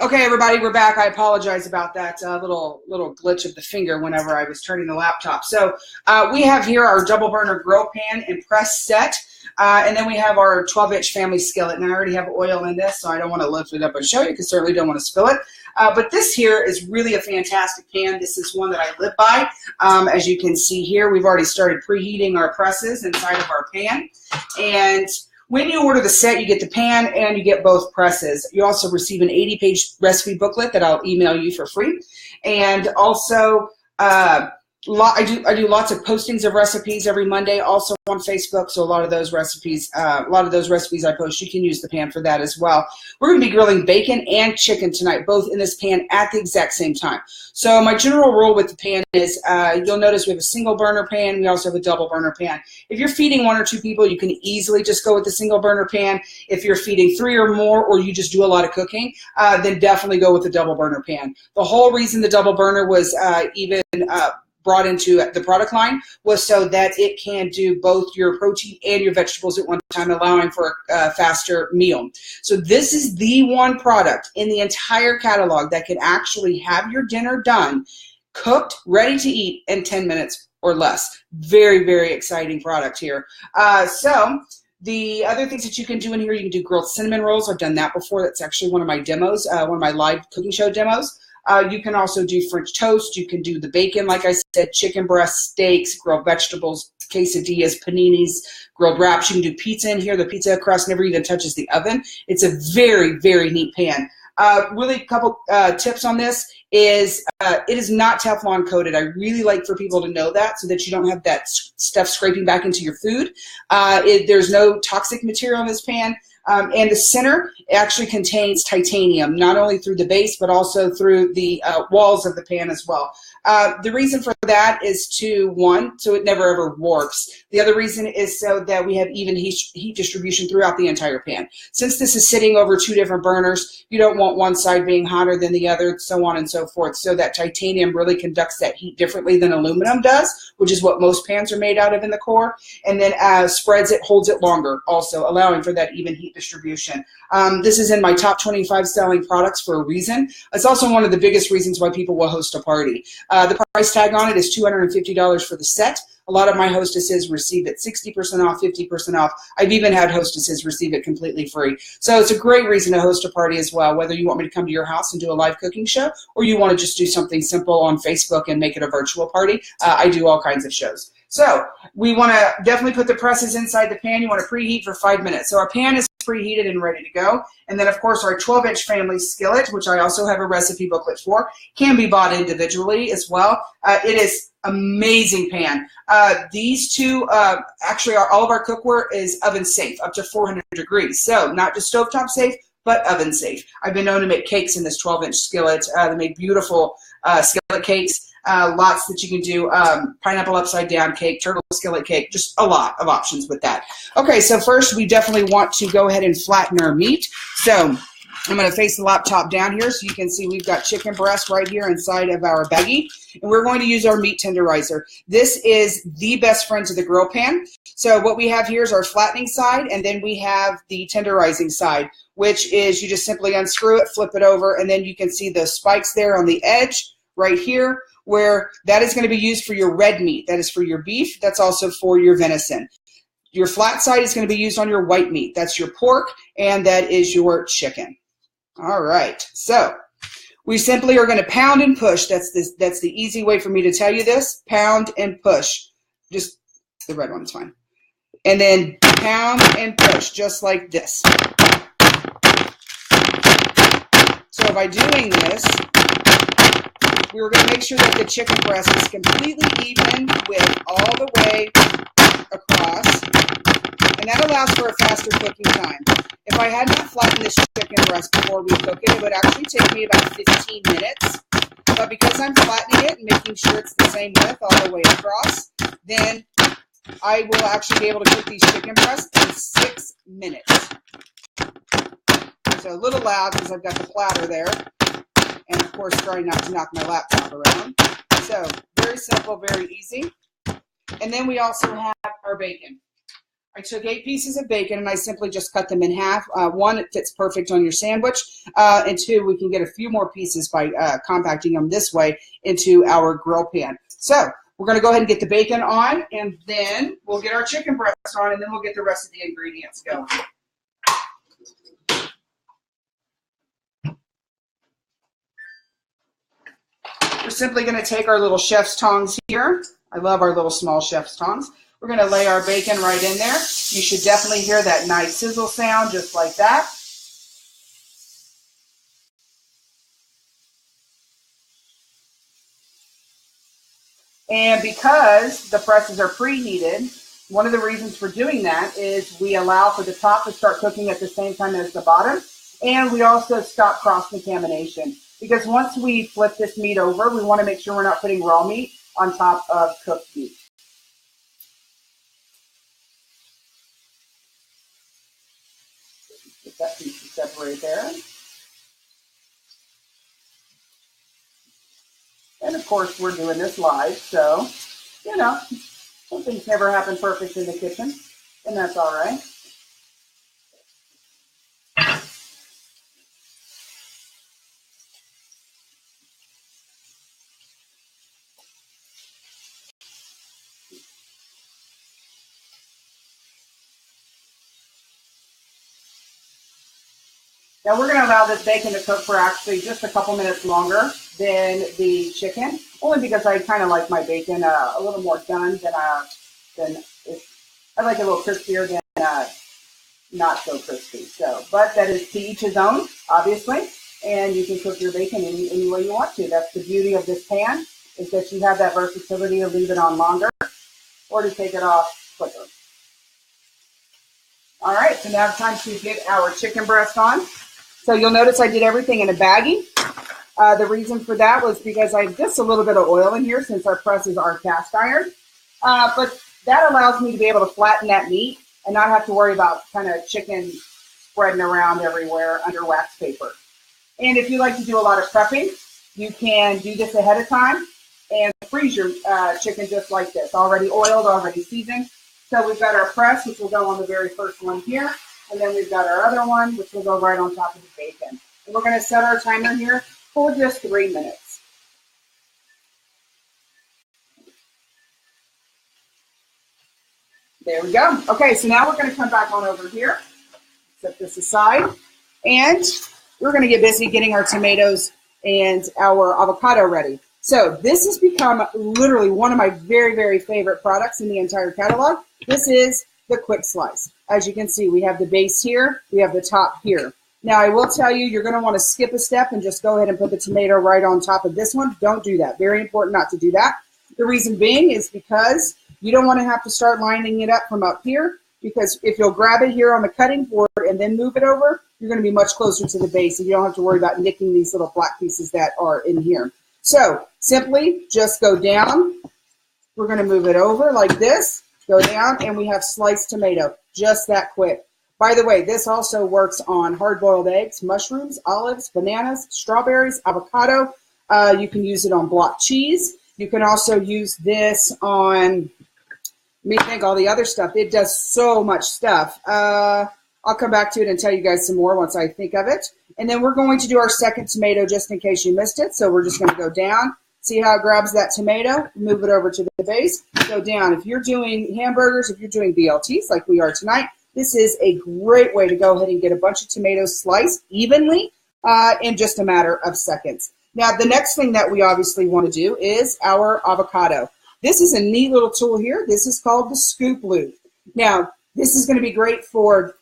Okay, everybody, we're back. I apologize about that little glitch of the finger whenever I was turning the laptop. So we have here our double burner grill pan and press set, and then we have our 12-inch family skillet. And I already have oil in this, so I don't want to lift it up and show you because certainly don't want to spill it. But this here is really a fantastic pan. This is one that I live by. As you can see here, we've already started preheating our presses inside of our pan. And when you order the set, you get the pan and you get both presses. You also receive an 80-page recipe booklet that I'll email you for free. And also, I do lots of postings of recipes every Monday, also on Facebook. So a lot of those recipes I post, you can use the pan for that as well. We're going to be grilling bacon and chicken tonight, both in this pan at the exact same time. So my general rule with the pan is you'll notice we have a single burner pan. We also have a double burner pan. If you're feeding 1 or 2 people, you can easily just go with the single burner pan. If you're feeding 3 or more, or you just do a lot of cooking, then definitely go with the double burner pan. The whole reason the double burner was brought into the product line was so that it can do both your protein and your vegetables at one time, allowing for a faster meal. So this is the one product in the entire catalog that can actually have your dinner done, cooked, ready to eat in 10 minutes or less. Very, very exciting product here. So the other things that you can do in here, you can do grilled cinnamon rolls. I've done that before. That's actually one of my demos, one of my live cooking show demos. You can also do French toast. You can do the bacon, like I said, chicken breast, steaks, grilled vegetables, quesadillas, paninis, grilled wraps. You can do pizza in here. The pizza crust never even touches the oven. It's a very, very neat pan. Really, a couple tips on this is it is not Teflon coated. I really like for people to know that so that you don't have that stuff scraping back into your food. There's no toxic material in this pan. And the center actually contains titanium, not only through the base, but also through the walls of the pan as well. The reason for that is so it never ever warps. The other reason is so that we have even heat distribution throughout the entire pan. Since this is sitting over 2 different burners, you don't want one side being hotter than the other, so on and so forth. So that titanium really conducts that heat differently than aluminum does, which is what most pans are made out of in the core, and then holds it longer, also allowing for that even heat distribution. This is in my top 25 selling products for a reason. It's also one of the biggest reasons why people will host a party. The price tag on it is $250 for the set. A lot of my hostesses receive it 60% off, 50% off. I've even had hostesses receive it completely free. So it's a great reason to host a party as well, whether you want me to come to your house and do a live cooking show, or you want to just do something simple on Facebook and make it a virtual party. I do all kinds of shows. So we want to definitely put the presses inside the pan. You want to preheat for 5 minutes. So our pan is preheated and ready to go. And then, of course, our 12-inch family skillet, which I also have a recipe booklet for, can be bought individually as well. It is amazing pan. These two, actually, all of our cookware is oven safe, up to 400 degrees. So not just stovetop safe, but oven safe. I've been known to make cakes in this 12-inch skillet. They make beautiful skillet cakes. Lots that you can do, pineapple upside down cake, turtle skillet cake, just a lot of options with that. Okay, so first we definitely want to go ahead and flatten our meat. So I'm going to face the laptop down here so you can see we've got chicken breast right here inside of our baggie. And we're going to use our meat tenderizer. This is the best friend to the grill pan. So what we have here is our flattening side, and then we have the tenderizing side, which is you just simply unscrew it, flip it over, and then you can see the spikes there on the edge right here, where that is going to be used for your red meat. That is for your beef. That's also for your venison. Your flat side is going to be used on your white meat. That's your pork, and that is your chicken. All right, so we simply are going to pound and push. That's the easy way for me to tell you this. Pound and push. Just the red one is fine. And then pound and push, just like this. So by doing this, we're going to make sure that the chicken breast is completely even with all the way across, and that allows for a faster cooking time. If I had not flattened this chicken breast before we cook it, it would actually take me about 15 minutes. But because I'm flattening it and making sure it's the same width all the way across, then I will actually be able to cook these chicken breasts in 6 minutes. So a little loud because I've got the platter there. And of course, trying not to knock my laptop around. So very simple, very easy. And then we also have our bacon. I took 8 pieces of bacon and I simply just cut them in half. One, it fits perfect on your sandwich. And 2, we can get a few more pieces by compacting them this way into our grill pan. So we're going to go ahead and get the bacon on, and then we'll get our chicken breast on, and then we'll get the rest of the ingredients going. We're simply going to take our little chef's tongs here. I love our little small chef's tongs. We're going to lay our bacon right in there. You should definitely hear that nice sizzle sound just like that. And because the presses are preheated, one of the reasons for doing that is we allow for the top to start cooking at the same time as the bottom. And we also stop cross-contamination. Because once we flip this meat over, we want to make sure we're not putting raw meat on top of cooked meat. Get that piece to separate there. And of course, we're doing this live, so, you know, some things never happen perfect in the kitchen, and that's all right. Now we're going to allow this bacon to cook for actually just a couple minutes longer than the chicken, only because I kind of like my bacon a little more done than I like it a little crispier than not so crispy. So, but that is to each his own, obviously, and you can cook your bacon any way you want to. That's the beauty of this pan, is that you have that versatility to leave it on longer or to take it off quicker. All right, so now it's time to get our chicken breast on. So you'll notice I did everything in a baggie. The reason for that was because I have just a little bit of oil in here since our presses are cast iron. But that allows me to be able to flatten that meat and not have to worry about kind of chicken spreading around everywhere under wax paper. And if you like to do a lot of prepping, you can do this ahead of time and freeze your chicken just like this, already oiled, already seasoned. So we've got our press, which will go on the very first one here. And then we've got our other one, which will go right on top of the bacon. And we're going to set our timer here for just 3 minutes. There we go. Okay, so now we're going to come back on over here. Set this aside. And we're going to get busy getting our tomatoes and our avocado ready. So this has become literally one of my very, very favorite products in the entire catalog. This is the quick slice. As you can see, we have the base here, we have the top here. Now I will tell you, you're going to want to skip a step and just go ahead and put the tomato right on top of this one. Don't do that. Very important not to do that. The reason being is because you don't want to have to start lining it up from up here, because if you'll grab it here on the cutting board and then move it over, you're going to be much closer to the base and you don't have to worry about nicking these little black pieces that are in here. So simply just go down. We're going to move it over like this. Go down, and we have sliced tomato, just that quick. By the way, this also works on hard-boiled eggs, mushrooms, olives, bananas, strawberries, avocado. You can use it on block cheese. You can also use this on, let me think, all the other stuff. It does so much stuff. I'll come back to it and tell you guys some more once I think of it. And then we're going to do our second tomato just in case you missed it. So we're just going to go down. See how it grabs that tomato, move it over to the base, go down. If you're doing hamburgers, if you're doing BLTs like we are tonight, this is a great way to go ahead and get a bunch of tomatoes sliced evenly in just a matter of seconds. Now, the next thing that we obviously want to do is our avocado. This is a neat little tool here. This is called the scoop loop. Now, this is going to be great for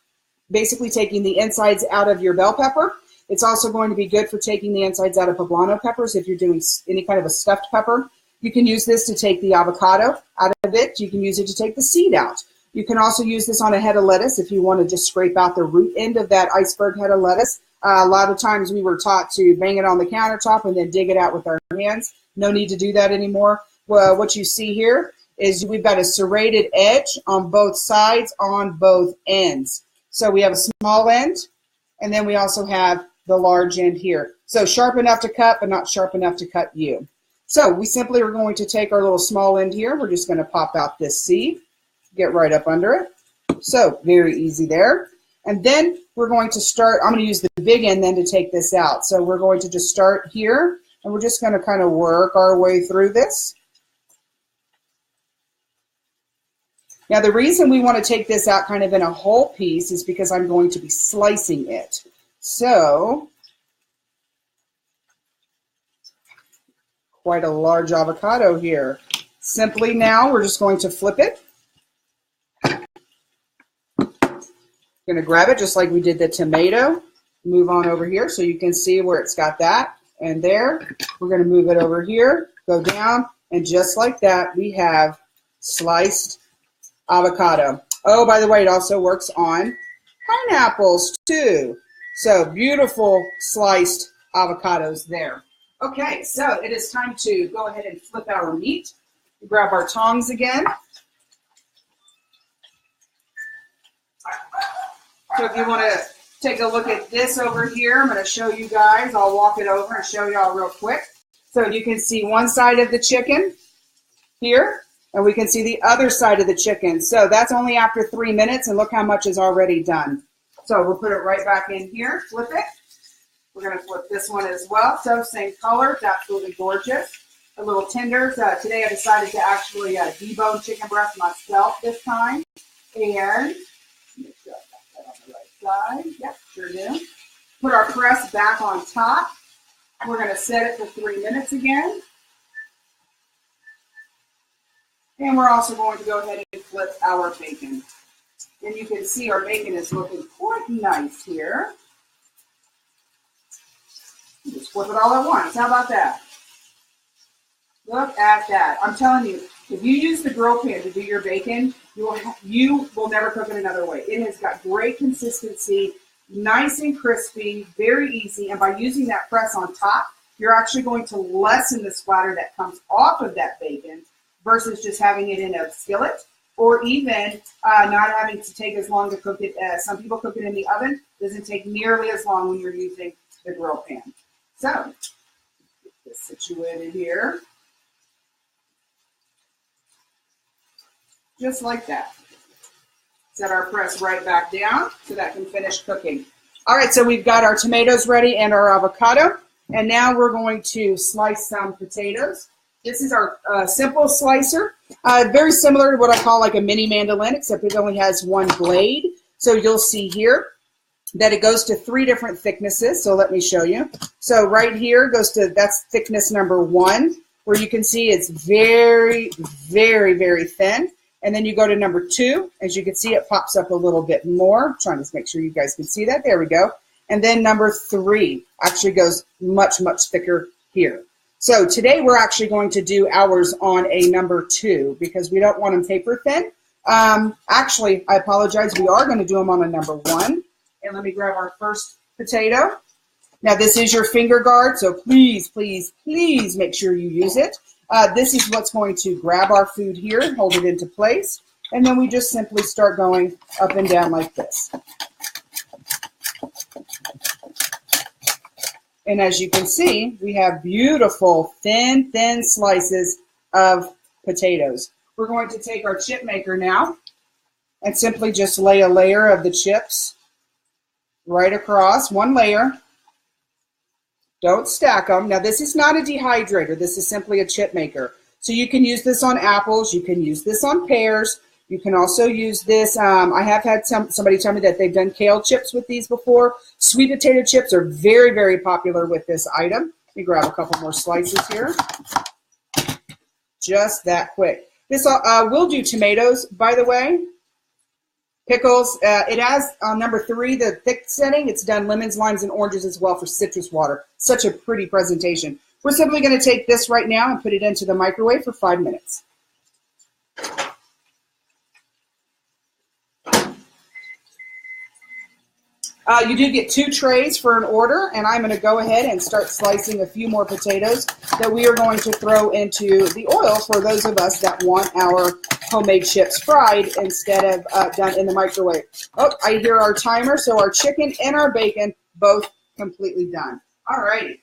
basically taking the insides out of your bell pepper. It's also going to be good for taking the insides out of poblano peppers if you're doing any kind of a stuffed pepper. You can use this to take the avocado out of it. You can use it to take the seed out. You can also use this on a head of lettuce if you want to just scrape out the root end of that iceberg head of lettuce. A lot of times we were taught to bang it on the countertop and then dig it out with our hands. No need to do that anymore. Well, what you see here is we've got a serrated edge on both sides on both ends. So we have a small end, and then we also have the large end here. So sharp enough to cut, but not sharp enough to cut you. So we simply are going to take our little small end here. We're just going to pop out this seed, get right up under it. So very easy there. And then we're going to start, I'm going to use the big end then to take this out. So we're going to just start here, and we're just going to kind of work our way through this. Now the reason we want to take this out kind of in a whole piece is because I'm going to be slicing it. So, quite a large avocado here. Simply now, we're just going to flip it. Going to grab it just like we did the tomato. Move on over here so you can see where it's got that. And there, we're going to move it over here, go down, and just like that, we have sliced avocado. Oh, by the way, it also works on pineapples too. So beautiful sliced avocados there. Okay, so it is time to go ahead and flip our meat. We grab our tongs again. So if you want to take a look at this over here, I'm going to show you guys. I'll walk it over and show y'all real quick. So you can see one side of the chicken here, and we can see the other side of the chicken. So that's only after 3 minutes, and look how much is already done. So we'll put it right back in here, flip it. We're going to flip this one as well. So same color, it's absolutely gorgeous. A little tender. So today I decided to actually debone chicken breast myself this time. And make sure I got that on the right side. Yep, sure do. Put our crust back on top. We're going to set it for 3 minutes again. And we're also going to go ahead and flip our bacon. And you can see our bacon is looking quite nice here. Just flip it all at once. How about that? Look at that. I'm telling you, if you use the grill pan to do your bacon, you will never cook it another way. It has got great consistency, nice and crispy, very easy. And by using that press on top, you're actually going to lessen the splatter that comes off of that bacon versus just having it in a skillet, or even not having to take as long to cook it. Some people cook it in the oven. It doesn't take nearly as long when you're using the grill pan. So, get this situated here. Just like that. Set our press right back down so that can finish cooking. All right, so we've got our tomatoes ready and our avocado. And now we're going to slice some potatoes. This is our simple slicer. Very similar to what I call like a mini mandolin, except it only has one blade. So you'll see here that it goes to 3 different thicknesses. So let me show you. So right here goes to, that's thickness number 1, where you can see it's very, very, very thin. And then you go to number 2. As you can see, it pops up a little bit more. I'm trying to make sure you guys can see that. There we go. And then number 3 actually goes much, much thicker here. So today we're actually going to do ours on a number 2 because we don't want them paper thin. Actually, I apologize. We are going to do them on a number 1. And let me grab our first potato. Now this is your finger guard, so please, please, please make sure you use it. This is what's going to grab our food here, hold it into place, and then we just simply start going up and down like this. And as you can see, we have beautiful, thin, thin slices of potatoes. We're going to take our chip maker now and simply just lay a layer of the chips right across, one layer. Don't stack them. Now, this is not a dehydrator. This is simply a chip maker. So you can use this on apples. You can use this on pears. You can also use this. I have had somebody tell me that they've done kale chips with these before. Sweet potato chips are very, very popular with this item. Let me grab a couple more slices here. Just that quick. This will do tomatoes, by the way. Pickles. It has number 3, the thick setting. It's done lemons, limes, and oranges as well for citrus water. Such a pretty presentation. We're simply going to take this right now and put it into the microwave for 5 minutes. You do get 2 trays for an order, and I'm going to go ahead and start slicing a few more potatoes that we are going to throw into the oil for those of us that want our homemade chips fried instead of done in the microwave. Oh, I hear our timer, so our chicken and our bacon both completely done. All righty.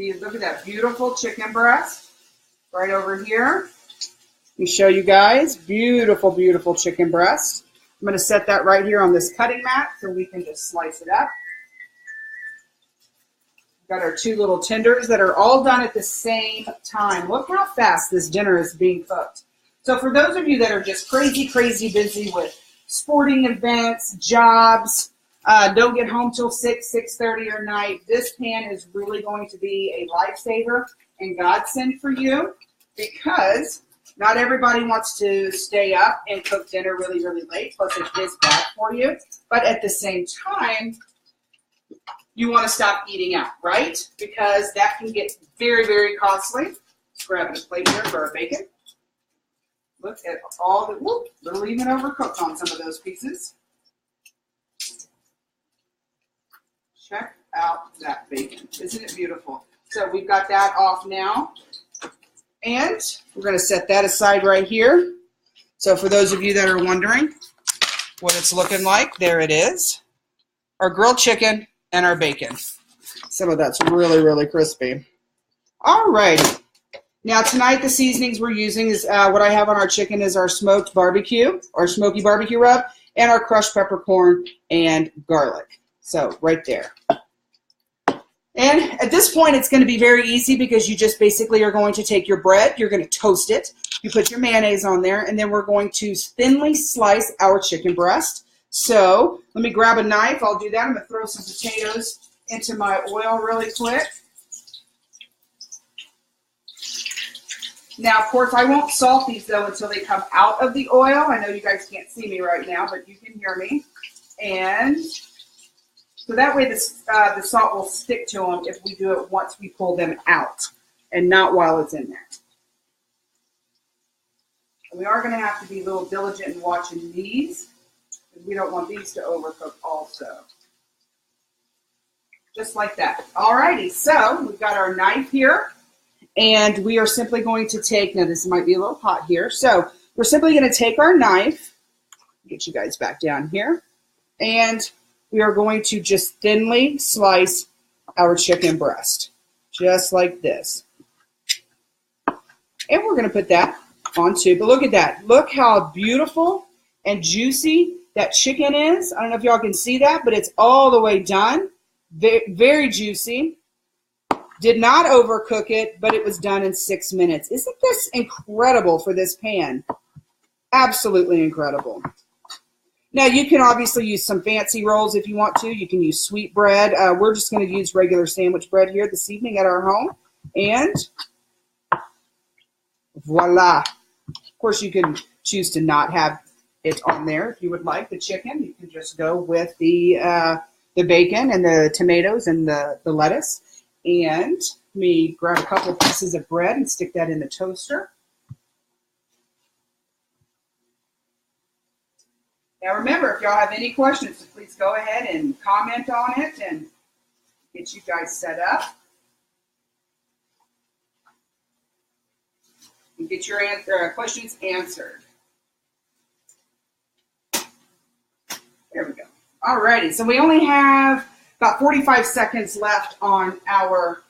See, look at that beautiful chicken breast right over here. Let me show you guys. Beautiful, beautiful chicken breast. I'm going to set that right here on this cutting mat so we can just slice it up. We've got our two little tenders that are all done at the same time. Look how fast this dinner is being cooked. So for those of you that are just crazy, crazy busy with sporting events, jobs, don't get home till 6:30 or night, this pan is really going to be a lifesaver and godsend for you because not everybody wants to stay up and cook dinner really, really late, plus it is bad for you. But at the same time, you want to stop eating out, right? Because that can get very, very costly. Let's grab a plate here for our bacon. Look at all the, whoop, little even overcooked on some of those pieces. Check out that bacon. Isn't it beautiful? So we've got that off now. And we're going to set that aside right here. So for those of you that are wondering what it's looking like, there it is. Our grilled chicken and our bacon. Some of that's really, really crispy. All right. Now tonight the seasonings we're using is what I have on our chicken is our smoked barbecue, or smoky barbecue rub, and our crushed peppercorn and garlic. So right there. And at this point, it's going to be very easy because you just basically are going to take your bread, you're going to toast it, you put your mayonnaise on there, and then we're going to thinly slice our chicken breast. So let me grab a knife. I'll do that. I'm going to throw some potatoes into my oil really quick. Now, of course, I won't salt these, though, until they come out of the oil. I know you guys can't see me right now, but you can hear me. And so that way the salt will stick to them if we do it once we pull them out and not while it's in there. And we are going to have to be a little diligent in watching these because we don't want these to overcook also. Just like that. Alrighty, so we've got our knife here and we are simply going to take, now this might be a little hot here, so we're simply going to take our knife, get you guys back down here, and we are going to just thinly slice our chicken breast, just like this. And we're going to put that on too. But look at that. Look how beautiful and juicy that chicken is. I don't know if y'all can see that, but it's all the way done. Very, very juicy. Did not overcook it, but it was done in 6 minutes. Isn't this incredible for this pan? Absolutely incredible. Now, you can obviously use some fancy rolls if you want to. You can use sweet bread. We're just going to use regular sandwich bread here this evening at our home. And voila. Of course, you can choose to not have it on there if you would like. The chicken, you can just go with the bacon and the tomatoes and the lettuce. And let me grab a couple of pieces of bread and stick that in the toaster. Now remember, if y'all have any questions, please go ahead and comment on it and get you guys set up. And get your questions answered. There we go. Alrighty, so we only have about 45 seconds left on our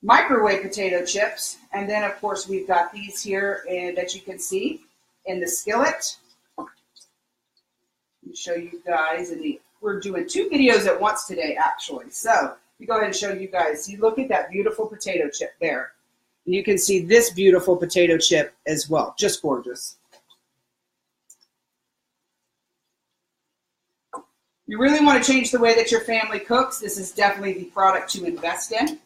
microwave potato chips. And then, of course, we've got these here that you can see in the skillet. Let me show you guys. We're doing 2 videos at once today, actually. So let me go ahead and show you guys. See, look at that beautiful potato chip there. And you can see this beautiful potato chip as well. Just gorgeous. You really want to change the way that your family cooks. This is definitely the product to invest in.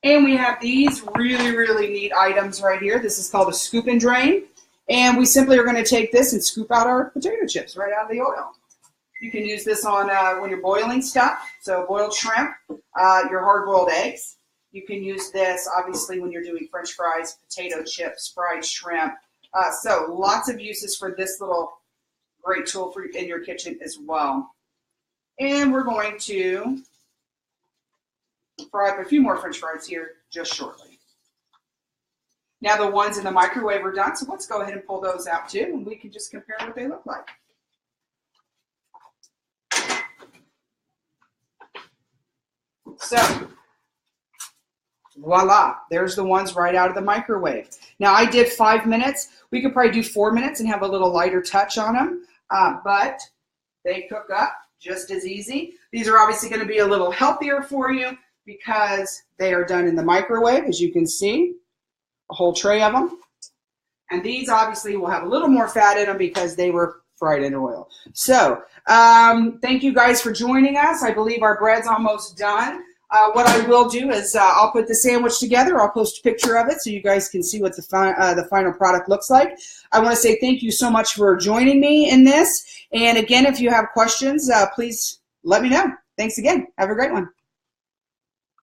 And we have these really, really neat items right here. This is called a scoop and drain. And we simply are going to take this and scoop out our potato chips right out of the oil. You can use this on when you're boiling stuff. So boiled shrimp, your hard-boiled eggs. You can use this, obviously, when you're doing French fries, potato chips, fried shrimp. So lots of uses for this little great tool for in your kitchen as well. And we're going to fry up a few more French fries here just shortly. Now the ones in the microwave are done, so let's go ahead and pull those out too, and we can just compare what they look like. So voila, there's the ones right out of the microwave. Now I did 5 minutes. We could probably do 4 minutes and have a little lighter touch on them, but they cook up just as easy. These are obviously going to be a little healthier for you because they are done in the microwave, as you can see, a whole tray of them. And these obviously will have a little more fat in them because they were fried in oil. So thank you guys for joining us. I believe our bread's almost done. What I will do is I'll put the sandwich together. I'll post a picture of it so you guys can see what the final product looks like. I want to say thank you so much for joining me in this. And again, if you have questions, please let me know. Thanks again. Have a great one.